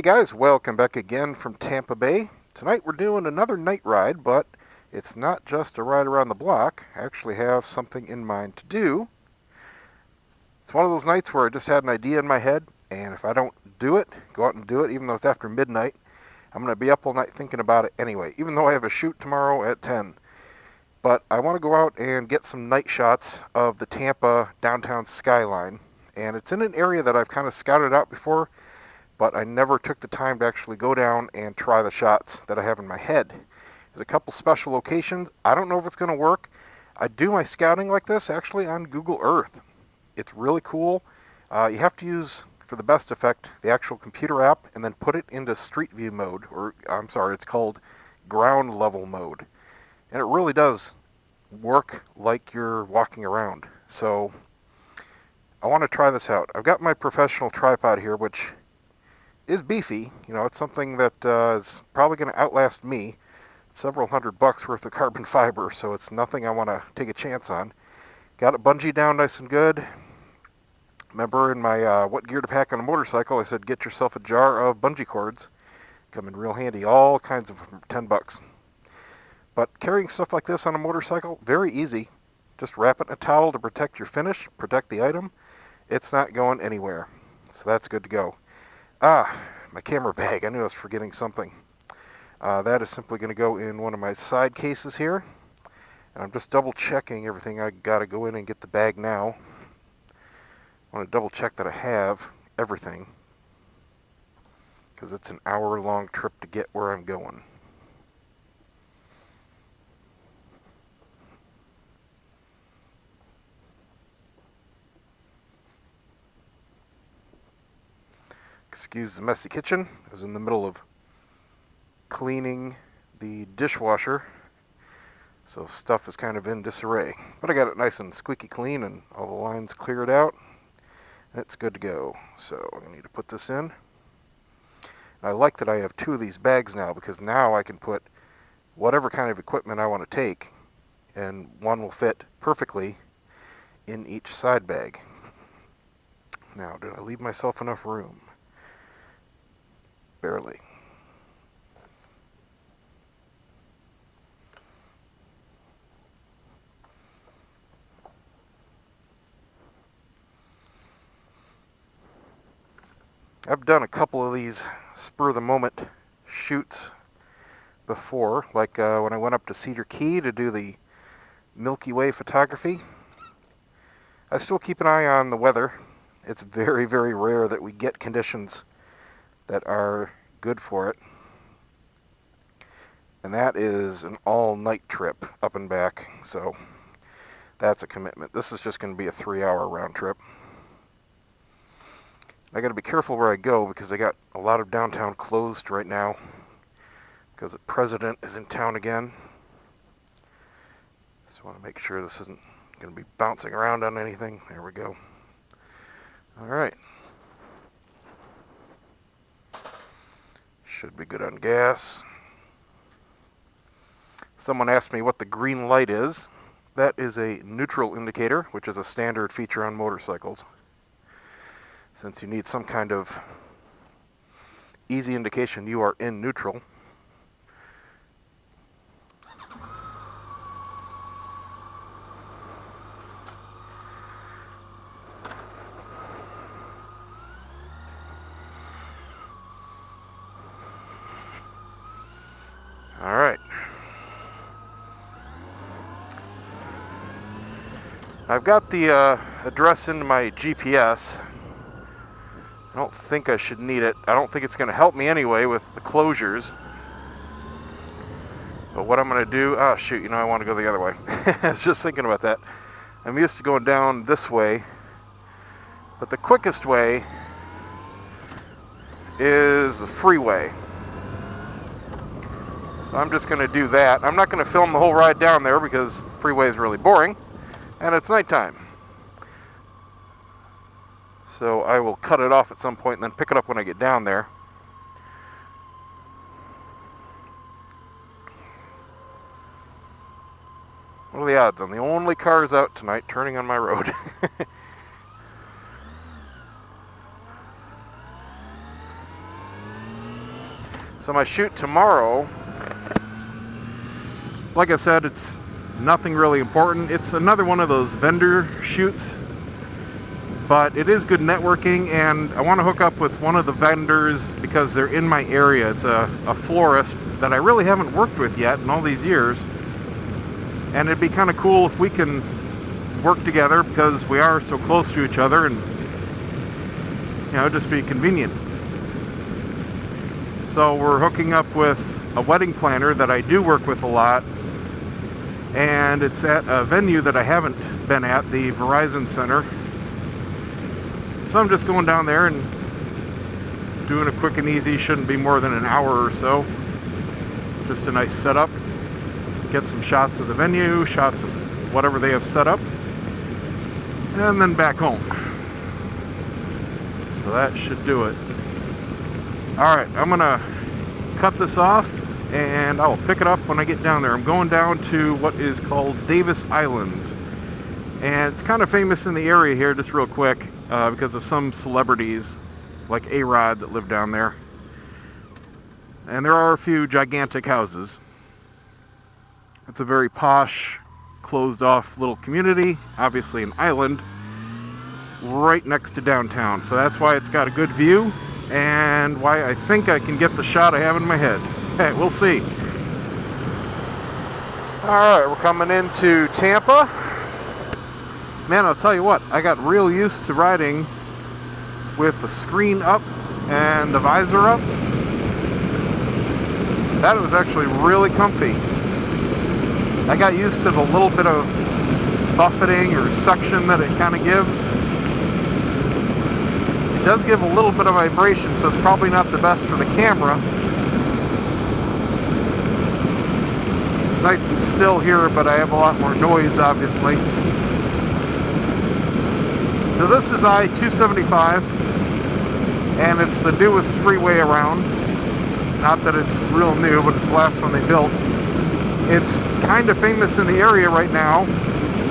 Hey guys, welcome back again from Tampa Bay. Tonight we're doing another night ride, but it's not just a ride around the block. I actually have something in mind to do. It's one of those nights where I just had an idea in my head, and if I don't do it, go out and do it, even though it's after midnight, I'm going to be up all night thinking about it anyway, even though I have a shoot tomorrow at 10. But I want to go out and get some night shots of the Tampa downtown skyline, and it's in an area that I've kind of scouted out before, but I never took the time to actually go down and try the shots that I have in my head. There's a couple special locations. I don't know if it's going to work. I do my scouting like this actually on Google Earth. It's really cool. You have to use, for the best effect, the actual computer app and then put it into Street View mode, or I'm sorry, it's called ground level mode. And it really does work like you're walking around. So I want to try this out. I've got my professional tripod here, which is beefy. You know, it's something that is probably going to outlast me. Several $100 worth of carbon fiber, so it's nothing I want to take a chance on. Got it bungee down nice and good. Remember in my what gear to pack on a motorcycle, I said get yourself a jar of bungee cords. Come in real handy, all kinds of them, $10. But carrying stuff like this on a motorcycle, very easy. Just wrap it in a towel to protect your finish, protect the item. It's not going anywhere, so that's good to go. My camera bag. I knew I was forgetting something. That is simply going to go in one of my side cases here. And I'm just double checking everything. I got to go in and get the bag now. I want to double check that I have everything, because it's an hour-long trip to get where I'm going. Excuse the messy kitchen. I was in the middle of cleaning the dishwasher, so stuff is kind of in disarray. But I got it nice and squeaky clean and all the lines cleared out, and it's good to go. So I need to put this in. And I like that I have two of these bags now, because now I can put whatever kind of equipment I want to take, and one will fit perfectly in each side bag. Now, did I leave myself enough room? Barely. I've done a couple of these spur-of-the-moment shoots before, like when I went up to Cedar Key to do the Milky Way photography. I still keep an eye on the weather. It's very, very rare that we get conditions that are good for it. And that is an all-night trip up and back, so that's a commitment. This is just going to be a 3-hour round trip. I got to be careful where I go, because I got a lot of downtown closed right now because the president is in town again. Just want to make sure this isn't going to be bouncing around on anything. There we go. All right. Should be good on gas. Someone asked me what the green light is. That is a neutral indicator, which is a standard feature on motorcycles. Since you need some kind of easy indication you are in neutral. All right. I've got the address into my GPS. I don't think I should need it. I don't think it's going to help me anyway with the closures. But what I'm going to do... Oh, shoot, you know, I want to go the other way. I was just thinking about that. I'm used to going down this way. But the quickest way is the freeway. So I'm just going to do that. I'm not going to film the whole ride down there because the freeway is really boring. And it's nighttime. So I will cut it off at some point and then pick it up when I get down there. What are the odds? I'm the only cars out tonight turning on my road. So my shoot tomorrow, like I said, it's nothing really important. It's another one of those vendor shoots, but it is good networking, and I want to hook up with one of the vendors because they're in my area. It's a florist that I really haven't worked with yet in all these years, and it'd be kind of cool if we can work together because we are so close to each other, and you know, just be convenient. So we're hooking up with a wedding planner that I do work with a lot, and it's at a venue that I haven't been at, the Verizon Center. So I'm just going down there and doing a quick and easy, shouldn't be more than an hour or so. Just a nice setup. Get some shots of the venue, shots of whatever they have set up, and then back home. So that should do it. Alright, I'm gonna cut this off and I'll pick it up when I get down there. I'm going down to what is called Davis Islands, and it's kind of famous in the area here, just real quick, because of some celebrities like A-Rod that live down there. And there are a few gigantic houses. It's a very posh, closed off little community, obviously an island, right next to downtown. So that's why it's got a good view, and why I think I can get the shot I have in my head. Hey, we'll see. Alright, we're coming into Tampa. Man, I'll tell you what, I got real used to riding with the screen up and the visor up. That was actually really comfy. I got used to the little bit of buffeting or suction that it kind of gives. It does give a little bit of vibration, so it's probably not the best for the camera. It's nice and still here, but I have a lot more noise, obviously. So this is I-275, and it's the newest freeway around. Not that it's real new, but it's the last one they built. It's kind of famous in the area right now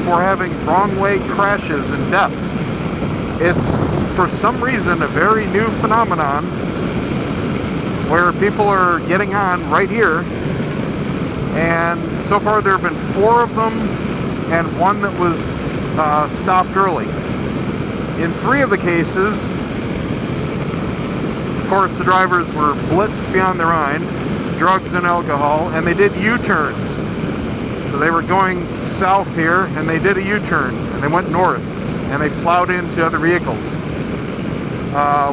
for having wrong way crashes and deaths. It's, for some reason, a very new phenomenon where people are getting on right here, and so far there have been 4 of them and 1 that was stopped early. In 3 of the cases, of course, the drivers were blitzed beyond their mind, drugs and alcohol, and they did U-turns. So they were going south here, and they did a U-turn, and they went north, and they plowed into other vehicles.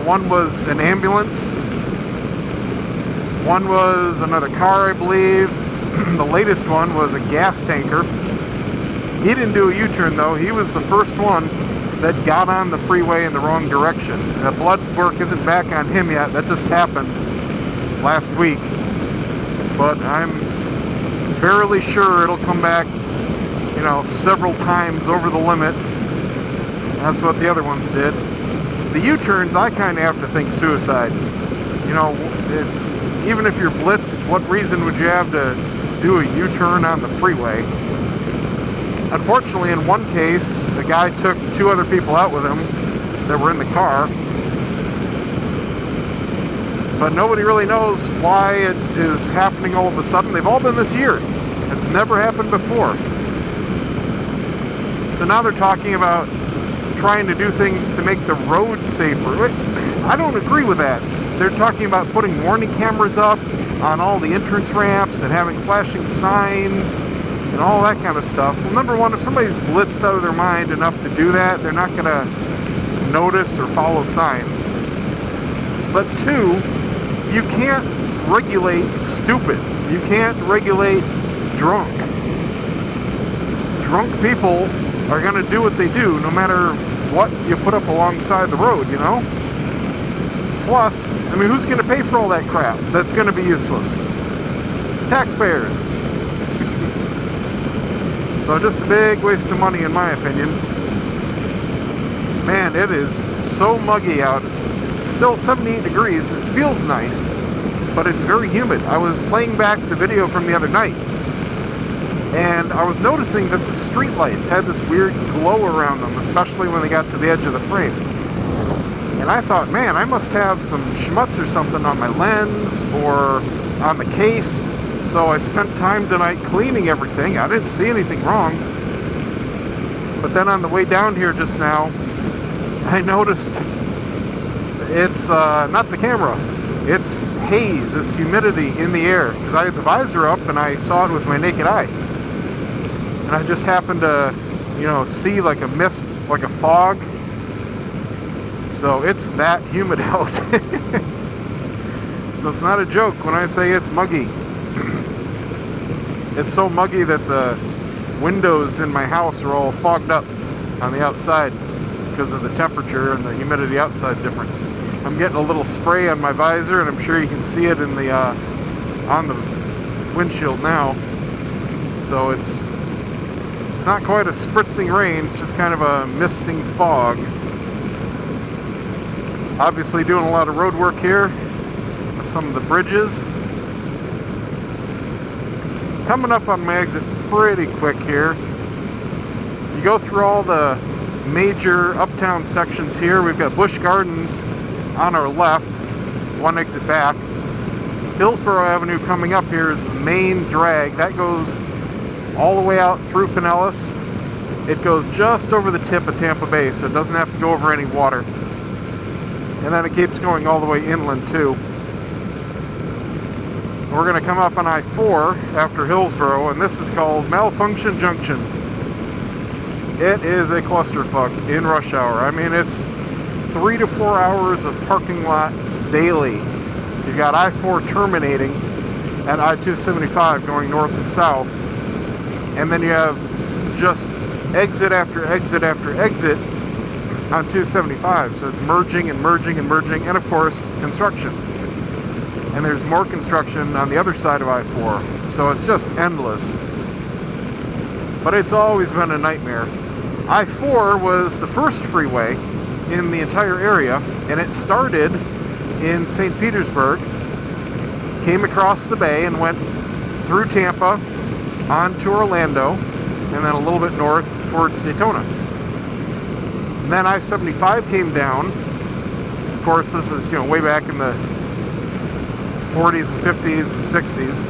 One was an ambulance. One was another car, I believe. The latest one was a gas tanker. He didn't do a U-turn, though. He was the first one that got on the freeway in the wrong direction. The blood work isn't back on him yet. That just happened last week. But I'm fairly sure it'll come back, you know, several times over the limit. That's what the other ones did. The U-turns, I kind of have to think suicide. You know, even if you're blitzed, what reason would you have to do a U-turn on the freeway? Unfortunately, in one case, the guy took 2 other people out with him that were in the car. But nobody really knows why it is happening all of a sudden. They've all been this year. It's never happened before. So now they're talking about trying to do things to make the road safer. I don't agree with that. They're talking about putting warning cameras up on all the entrance ramps and having flashing signs and all that kind of stuff. Well, number one, if somebody's blitzed out of their mind enough to do that, they're not going to notice or follow signs. But 2, you can't regulate stupid. You can't regulate drunk. Drunk people are going to do what they do no matter what you put up alongside the road, you know? Plus, I mean, who's going to pay for all that crap that's going to be useless? Taxpayers. So just a big waste of money in my opinion. Man, it is so muggy out. It's still 78 degrees. It feels nice, but it's very humid. I was playing back the video from the other night, and I was noticing that the street lights had this weird glow around them, especially when they got to the edge of the frame. And I thought, man, I must have some schmutz or something on my lens or on the case. So I spent time tonight cleaning everything. I didn't see anything wrong. But then on the way down here just now, I noticed it's not the camera. It's haze, it's humidity in the air. Because I had the visor up and I saw it with my naked eye. And I just happened to, see like a mist, like a fog. So it's that humid out. So it's not a joke when I say it's muggy. It's so muggy that the windows in my house are all fogged up on the outside because of the temperature and the humidity outside difference. I'm getting a little spray on my visor, and I'm sure you can see it in the on the windshield now. So it's not quite a spritzing rain, it's just kind of a misting fog. Obviously doing a lot of road work here with some of the bridges. Coming up on my exit pretty quick here. You go through all the major uptown sections here. We've got Busch Gardens on our left, one exit back. Hillsborough Avenue coming up here is the main drag. That goes all the way out through Pinellas. It goes just over the tip of Tampa Bay, so it doesn't have to go over any water. And then it keeps going all the way inland too. We're going to come up on I-4 after Hillsborough, and this is called Malfunction Junction. It is a clusterfuck in rush hour. I mean, it's 3 to 4 hours of parking lot daily. You've got I-4 terminating at I-275 going north and south, and then you have just exit after exit after exit on 275. So it's merging and merging and merging, and of course construction. And there's more construction on the other side of I-4, so it's just endless. But it's always been a nightmare. I-4 was the first freeway in the entire area, and it started in St. Petersburg, came across the bay and went through Tampa on to Orlando, and then a little bit north towards Daytona. And then I-75 came down. Of course, this is way back in the 40s and 50s and 60s.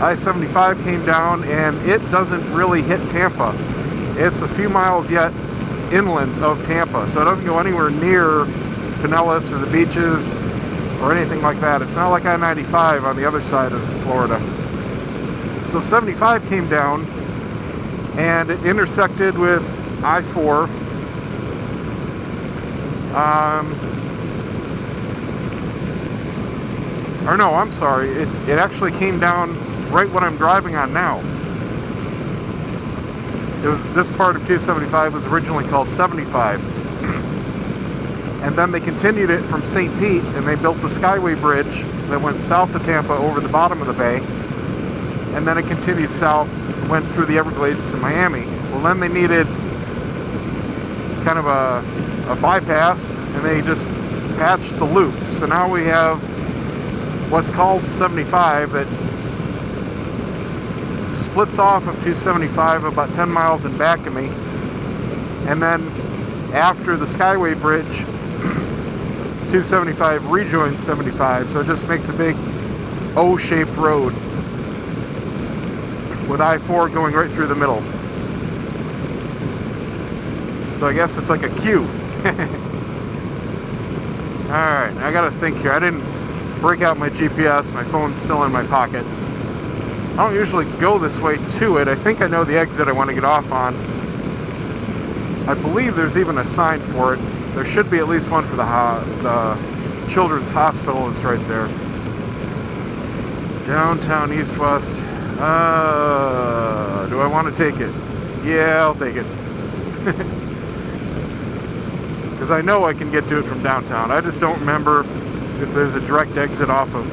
I-75 came down, and it doesn't really hit Tampa. It's a few miles yet inland of Tampa, so it doesn't go anywhere near Pinellas or the beaches or anything like that. It's not like I-95 on the other side of Florida. So 75 came down, and it intersected with I-4. Or no, I'm sorry. It actually came down right what I'm driving on now. This part of 275 was originally called 75. And then they continued it from St. Pete, and they built the Skyway Bridge that went south of Tampa over the bottom of the bay. And then it continued south, went through the Everglades to Miami. Well, then they needed kind of a bypass, and they just patched the loop. So now we have what's called 75 that splits off of 275 about 10 miles in back of me. And then after the Skyway Bridge, 275 rejoins 75, so it just makes a big O-shaped road with I-4 going right through the middle. So I guess it's like a Q. Alright, I gotta think here. I didn't break out my GPS. My phone's still in my pocket. I don't usually go this way to it. I think I know the exit I want to get off on. I believe there's even a sign for it. There should be at least one for the Children's Hospital. It's right there. Downtown East-West. Do I want to take it? Yeah, I'll take it. Because I know I can get to it from downtown. I just don't remember if there's a direct exit off of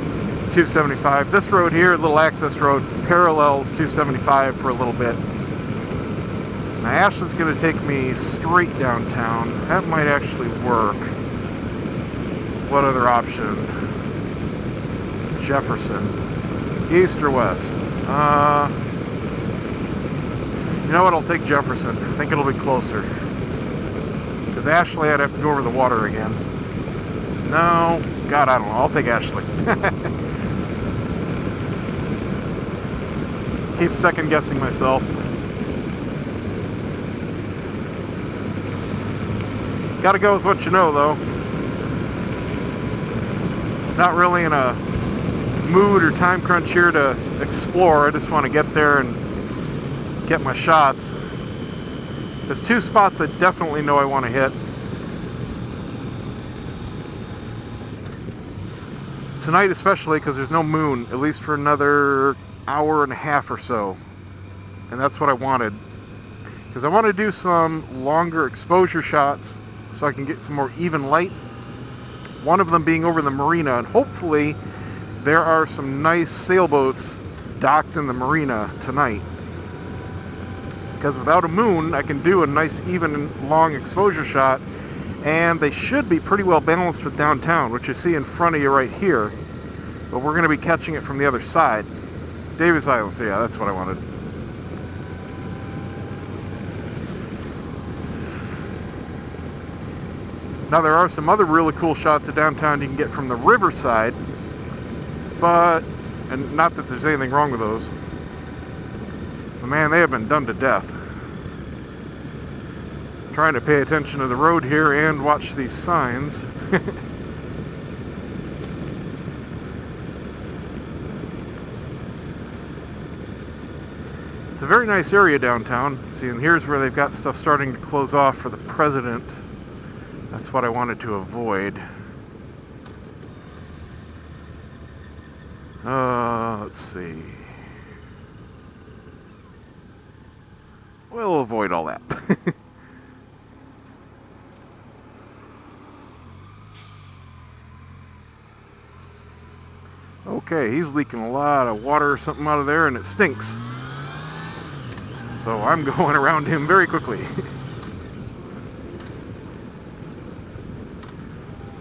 275. This road here, little access road, parallels 275 for a little bit. Now Ashland's going to take me straight downtown. That might actually work. What other option? Jefferson. East or west? You know what, I'll take Jefferson. I think it'll be closer. Because Ashley, I'd have to go over the water again. No, God, I don't know. I'll take Ashley. Keep second guessing myself. Gotta go with what you know, though. Not really in a mood or time crunch here to explore. I just want to get there and get my shots. There's two spots I definitely know I want to hit. Tonight especially, because there's no moon, at least for another hour and a half or so. And that's what I wanted. Because I want to do some longer exposure shots so I can get some more even light. One of them being over the marina, and hopefully there are some nice sailboats docked in the marina tonight. Because without a moon, I can do a nice even long exposure shot, and they should be pretty well balanced with downtown, which you see in front of you right here. But we're going to be catching it from the other side. Davis Islands, yeah, that's what I wanted. Now there are some other really cool shots of downtown you can get from the riverside, but, and not that there's anything wrong with those, but man, they have been done to death. Trying to pay attention to the road here and watch these signs. It's a very nice area downtown. See, and here's where they've got stuff starting to close off for the president. That's what I wanted to avoid. Let's see. We'll avoid all that. Okay, he's leaking a lot of water or something out of there, and it stinks. So I'm going around him very quickly.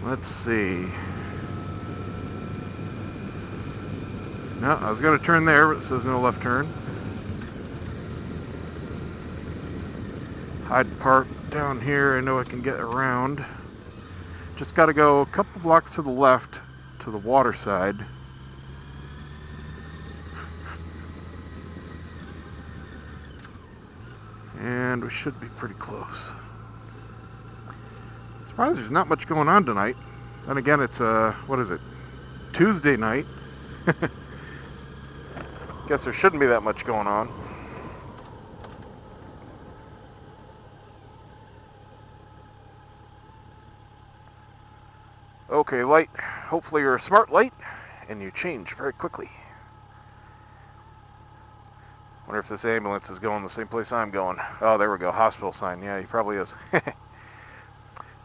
Let's see. No, I was going to turn there, but it says no left turn. Hyde Park down here, I know I can get around. Just got to go a couple blocks to the left to the water side. And we should be pretty close. Surprised there's not much going on tonight. Then again, it's what is it? Tuesday night. Guess there shouldn't be that much going on. Okay, light. Hopefully you're a smart light and you change very quickly. Wonder if this ambulance is going the same place I'm going. Oh, there we go. Hospital sign. Yeah, he probably is.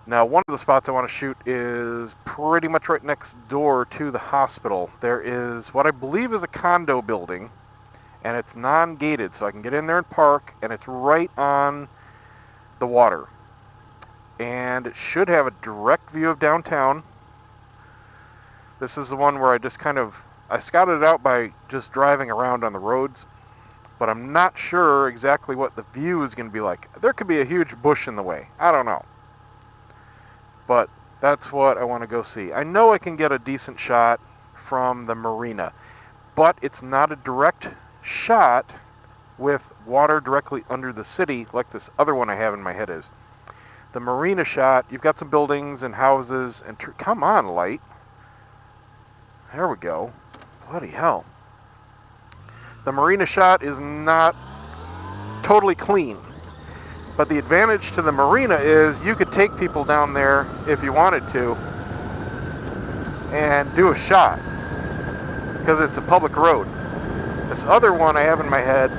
Now, one of the spots I want to shoot is pretty much right next door to the hospital. There is what I believe is a condo building, and it's non-gated, so I can get in there and park, and it's right on the water. And it should have a direct view of downtown. This is the one where I just I scouted it out by just driving around on the roads, but I'm not sure exactly what the view is going to be like. There could be a huge bush in the way. I don't know. But that's what I want to go see. I know I can get a decent shot from the marina, but it's not a direct shot with water directly under the city like this other one I have in my head is. The marina shot, you've got some buildings and houses and come on, light. There we go. Bloody hell. The marina shot is not totally clean. But the advantage to the marina is you could take people down there if you wanted to and do a shot because it's a public road. This other one I have in my head,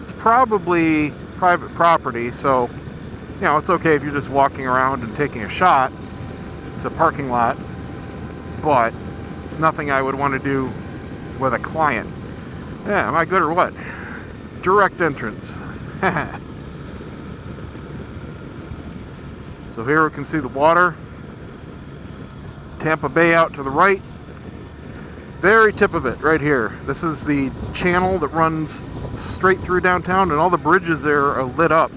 it's probably private property, so you know, it's okay if you're just walking around and taking a shot. It's a parking lot, but it's nothing I would want to do with a client. Yeah, am I good or what? Direct entrance. So here we can see the water. Tampa Bay out to the right. Very tip of it right here. This is the channel that runs straight through downtown, and all the bridges there are lit up.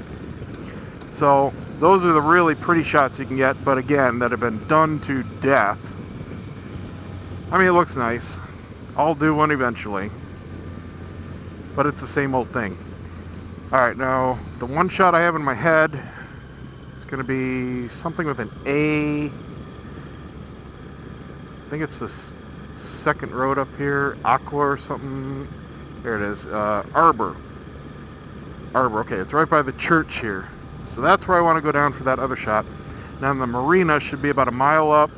So Those are the really pretty shots you can get, but again, that have been done to death. I mean, it looks nice. I'll do one eventually. But it's the same old thing. Alright, now, the one shot I have in my head is going to be something with an A. I think it's this second road up here. Aqua or something. There it is. Arbor. Arbor, okay, it's right by the church here. So that's where I want to go down for that other shot. Now the marina should be about a mile up.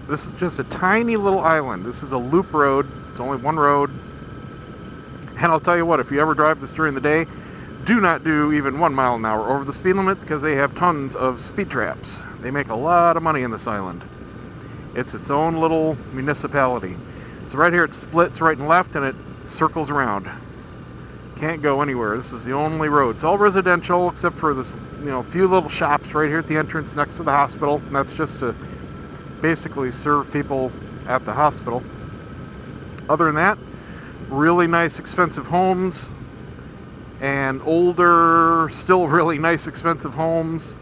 This is just a tiny little island. This is a loop road. It's only one road. And I'll tell you what, if you ever drive this during the day, do not do even 1 mile an hour over the speed limit, because they have tons of speed traps. They make a lot of money in this island. It's its own little municipality. So right here it splits right and left, and it circles around. Can't go anywhere. This is the only road. It's all residential except for this, few little shops right here at the entrance next to the hospital. And that's just to basically serve people at the hospital. Other than that, really nice expensive homes, and older, still really nice expensive homes.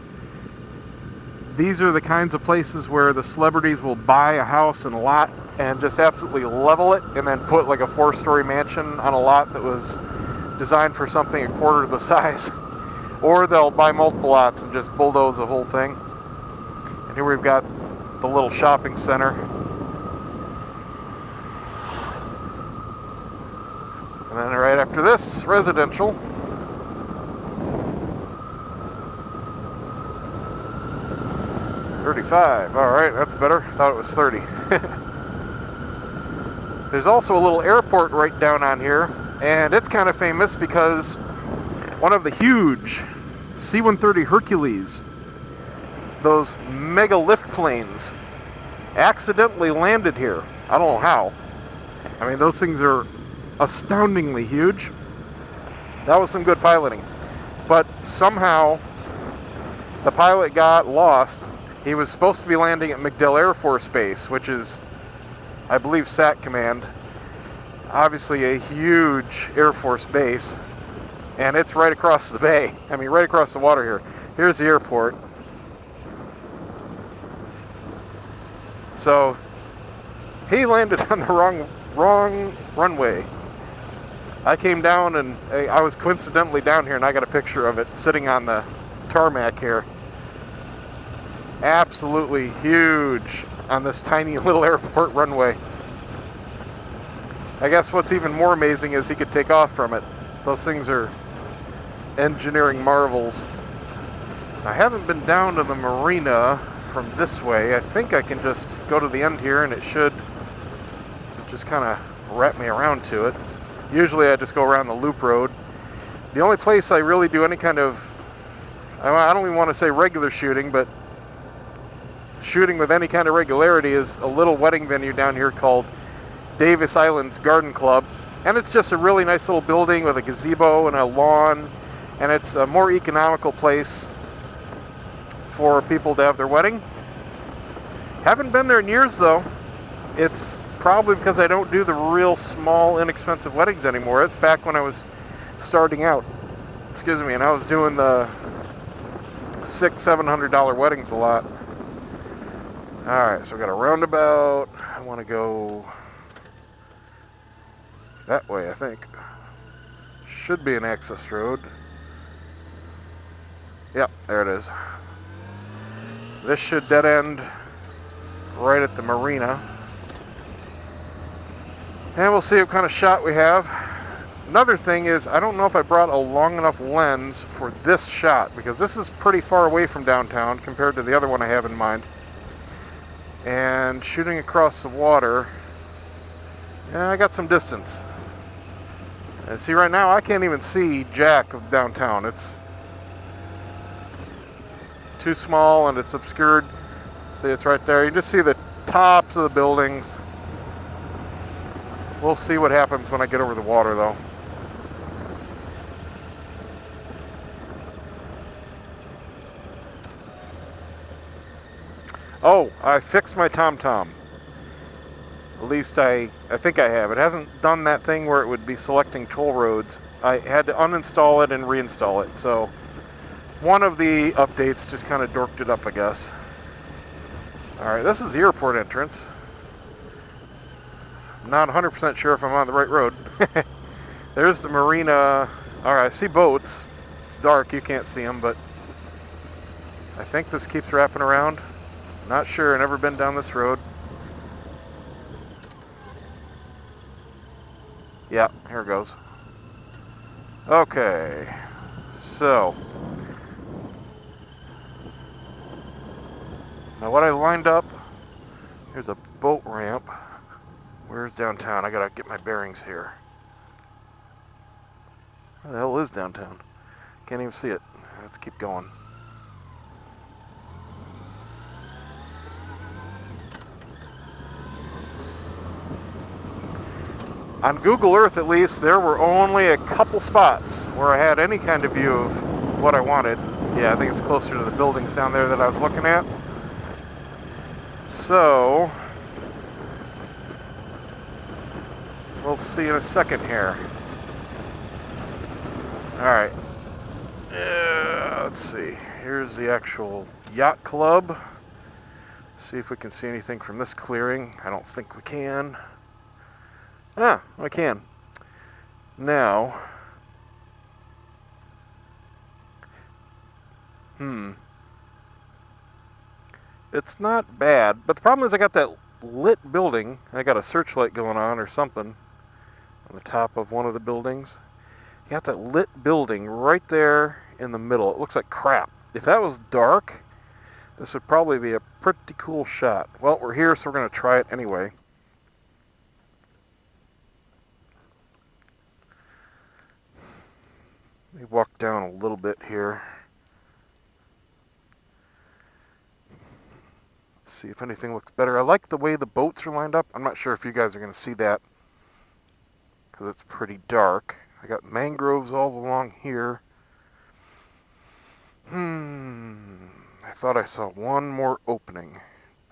These are the kinds of places where the celebrities will buy a house and a lot and just absolutely level it and then put like a 4-story mansion on a lot that was designed for something a quarter the size. Or they'll buy multiple lots and just bulldoze the whole thing. And here we've got the little shopping center. And then right after this, residential. $35. All right, that's better. Thought it was 30. There's also a little airport right down on here, and it's kind of famous because one of the huge C-130 Hercules, those mega lift planes, accidentally landed here. I don't know how. I mean, those things are astoundingly huge. That was some good piloting. But somehow the pilot got lost. He was supposed to be landing at MacDill Air Force Base, which is, I believe, SAT Command. Obviously a huge Air Force base. And it's right across the bay. I mean, right across the water here. Here's the airport. So he landed on the wrong runway. I came down, and I was coincidentally down here, and I got a picture of it sitting on the tarmac here. Absolutely huge on this tiny little airport runway. I guess what's even more amazing is he could take off from it. Those things are engineering marvels. I haven't been down to the marina from this way. I think I can just go to the end here, and it should just kind of wrap me around to it. Usually I just go around the loop road. The only place I really do any kind of, I don't even want to say regular shooting, but shooting with any kind of regularity is a little wedding venue down here called Davis Islands Garden Club. And it's just a really nice little building with a gazebo and a lawn. And it's a more economical place for people to have their wedding. Haven't been there in years though. It's probably because I don't do the real small, inexpensive weddings anymore. It's back when I was starting out. Excuse me, and I was doing the $600-700 weddings a lot. Alright, so we got a roundabout. I want to go that way, I think. Should be an access road. Yep, there it is. This should dead end right at the marina. And we'll see what kind of shot we have. Another thing is, I don't know if I brought a long enough lens for this shot, because this is pretty far away from downtown compared to the other one I have in mind. And shooting across the water, yeah, I got some distance. And see, right now I can't even see jack of downtown. It's too small and it's obscured. See, it's right there. You just see the tops of the buildings. We'll see what happens when I get over the water, though. Oh, I fixed my TomTom. At least I think I have. It hasn't done that thing where it would be selecting toll roads. I had to uninstall it and reinstall it. So one of the updates just kind of dorked it up, I guess. Alright, this is the airport entrance. I'm not 100% sure if I'm on the right road. There's the marina. Alright, I see boats. It's dark, you can't see them, but I think this keeps wrapping around. Not sure, never been down this road. Yeah, here it goes. Okay, so now what I lined up, here's a boat ramp. Where's downtown? I gotta get my bearings here. Where the hell is downtown? Can't even see it. Let's keep going. On Google Earth, at least, there were only a couple spots where I had any kind of view of what I wanted. Yeah, I think it's closer to the buildings down there that I was looking at. So, we'll see in a second here. Alright. Let's see. Here's the actual yacht club. See if we can see anything from this clearing. I don't think we can. Ah, I can. Now, it's not bad, but the problem is I got that lit building. I got a searchlight going on or something on the top of one of the buildings. You got that lit building right there in the middle. It looks like crap. If that was dark, this would probably be a pretty cool shot. Well, we're here, so we're going to try it anyway. Let me walk down a little bit here. See if anything looks better. I like the way the boats are lined up. I'm not sure if you guys are going to see that because it's pretty dark. I got mangroves all along here. I thought I saw one more opening.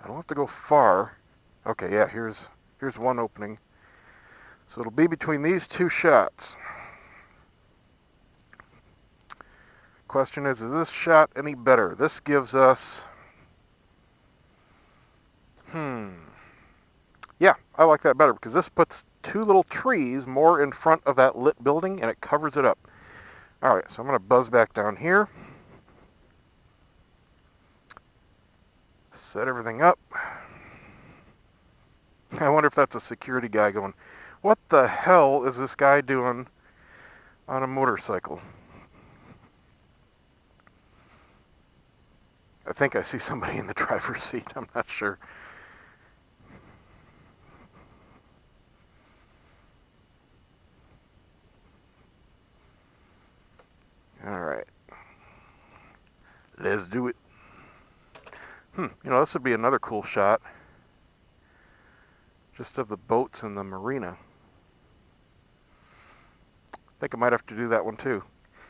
I don't have to go far. Okay, yeah, here's one opening. So it'll be between these two shots. Question is this shot any better? This gives us... Yeah, I like that better because this puts two little trees more in front of that lit building and it covers it up. Alright, so I'm going to buzz back down here. Set everything up. I wonder if that's a security guy going, what the hell is this guy doing on a motorcycle? I think I see somebody in the driver's seat. I'm not sure. Alright. Let's do it. This would be another cool shot. Just of the boats in the marina. I think I might have to do that one too.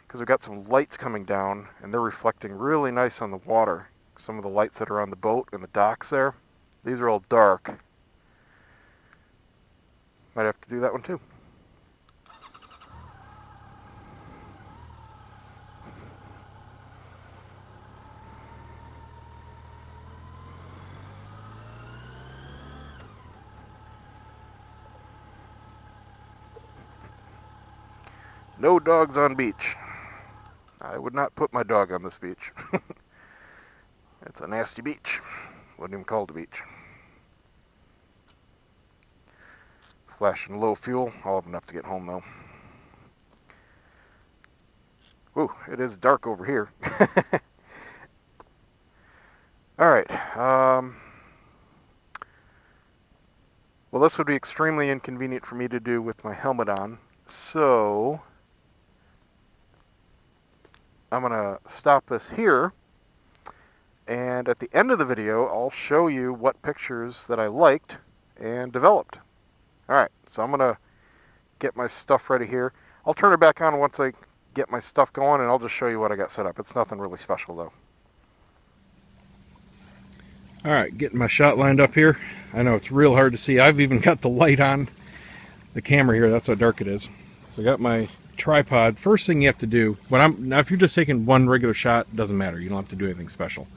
Because we've got some lights coming down and they're reflecting really nice on the water. Some of the lights that are on the boat and the docks there. These are all dark. Might have to do that one too. No dogs on beach. I would not put my dog on this beach. It's a nasty beach. Wouldn't even call it a beach. Flashing low fuel. I'll have enough to get home though. Ooh, it is dark over here. Alright. Well, this would be extremely inconvenient for me to do with my helmet on. So I'm going to stop this here, and at the end of the video, I'll show you what pictures that I liked and developed. Alright, so I'm going to get my stuff ready here. I'll turn it back on once I get my stuff going, and I'll just show you what I got set up. It's nothing really special, though. Alright, getting my shot lined up here. I know it's real hard to see. I've even got the light on the camera here. That's how dark it is. So I got my tripod, first thing you have to do, now if you're just taking one regular shot, it doesn't matter. You don't have to do anything special.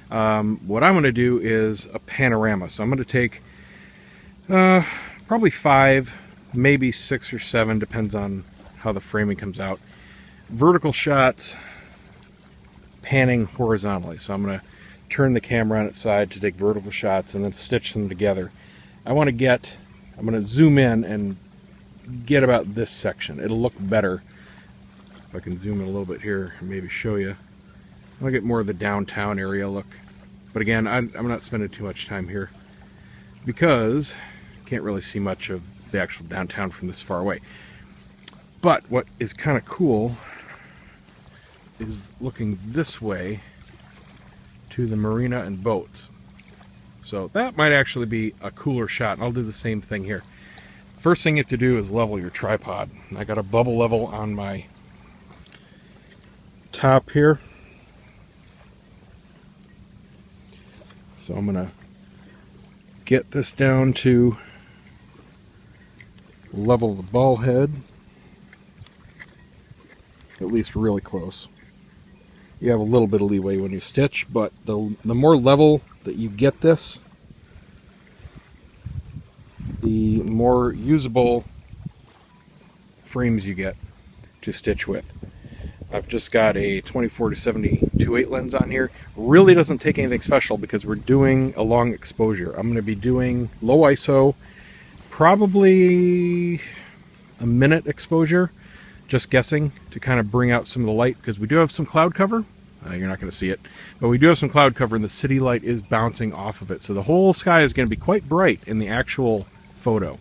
What I'm going to do is a panorama. So I'm going to take probably 5, maybe 6 or 7, depends on how the framing comes out. Vertical shots, panning horizontally. So I'm going to turn the camera on its side to take vertical shots and then stitch them together. I'm going to zoom in and get about this section. It'll look better if I can zoom in a little bit here and maybe show you. I'll get more of the downtown area look. But again, I'm not spending too much time here because you can't really see much of the actual downtown from this far away. But what is kind of cool is looking this way to the marina and boats. So that might actually be a cooler shot, and I'll do the same thing here. First thing you have to do is level your tripod. I got a bubble level on my top here. So I'm gonna get this down to level the ball head, at least really close. You have a little bit of leeway when you stitch, but the more level that you get this, the more usable frames you get to stitch with. I've just got a 24-70 2.8 lens on here. Really doesn't take anything special because we're doing a long exposure. I'm going to be doing low ISO, probably a minute exposure, just guessing, to kind of bring out some of the light because we do have some cloud cover. You're not going to see it, but we do have some cloud cover and the city light is bouncing off of it. So the whole sky is going to be quite bright in the actual photo.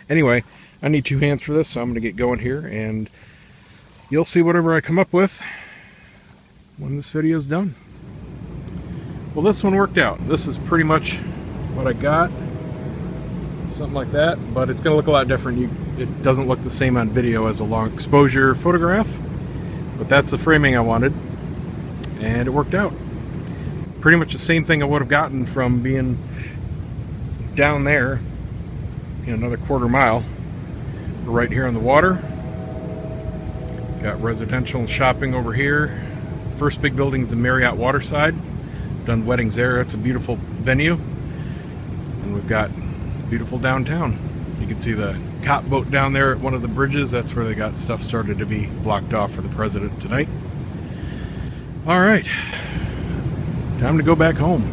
Anyway, I need 2 hands for this, so I'm going to get going here and you'll see whatever I come up with when this video is done. Well, this one worked out. This is pretty much what I got. Something like that, but it's going to look a lot different. It doesn't look the same on video as a long exposure photograph, but that's the framing I wanted, and it worked out. Pretty much the same thing I would have gotten from being down there in another quarter mile. We're right here on the water. Got residential and shopping over here. First big building is the Marriott Waterside. Done weddings there. It's a beautiful venue. And we've got beautiful downtown. You can see the cop boat down there at one of the bridges. That's where they got stuff started to be blocked off for the president tonight. All right, time to go back home.